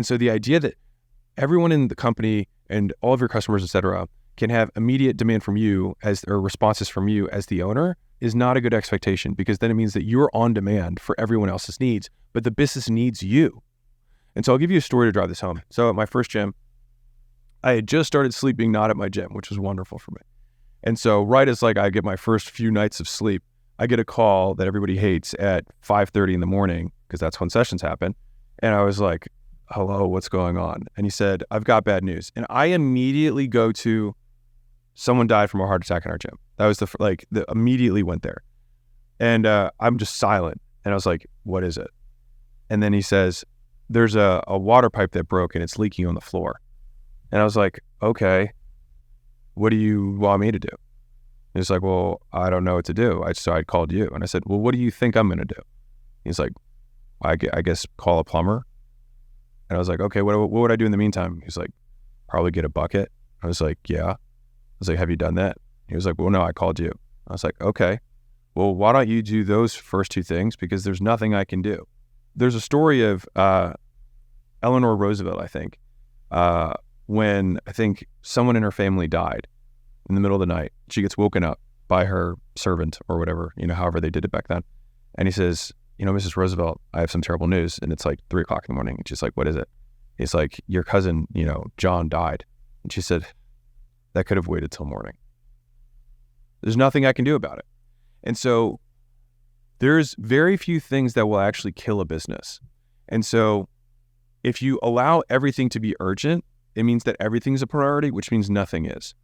And so the idea that everyone in the company and all of your customers, et cetera, can have immediate demand from you or responses from you as the owner is not a good expectation, because then it means that you're on demand for everyone else's needs, but the business needs you. And so I'll give you a story to drive this home. So at my first gym, I had just started sleeping not at my gym, which was wonderful for me. And so right as I get my first few nights of sleep, I get a call that everybody hates at 5:30 in the morning, because that's when sessions happen. And I was like, hello, what's going on? And he said, I've got bad news. And I immediately go to, someone died from a heart attack in our gym. That was immediately went there. And I'm just silent. And I was like, what is it? And then he says, there's a water pipe that broke and it's leaking on the floor. And I was like, okay, what do you want me to do? He's like, well, I don't know what to do. So I called you. And I said, well, what do you think I'm going to do? He's like, I guess call a plumber. And I was like, okay, what would I do in the meantime? He's like, probably get a bucket. I was like, yeah. I was like, have you done that? He was like, well, no, I called you. I was like, okay, well, why don't you do those first two things? Because there's nothing I can do. There's a story of Eleanor Roosevelt, I think, when I think someone in her family died in the middle of the night. She gets woken up by her servant or whatever, however they did it back then. And he says, Mrs. Roosevelt, I have some terrible news. And it's like 3:00 in the morning. And she's like, what is it? He's like, your cousin, John died. And she said, that could have waited till morning. There's nothing I can do about it. And so there's very few things that will actually kill a business. And so if you allow everything to be urgent, it means that everything's a priority, which means nothing is.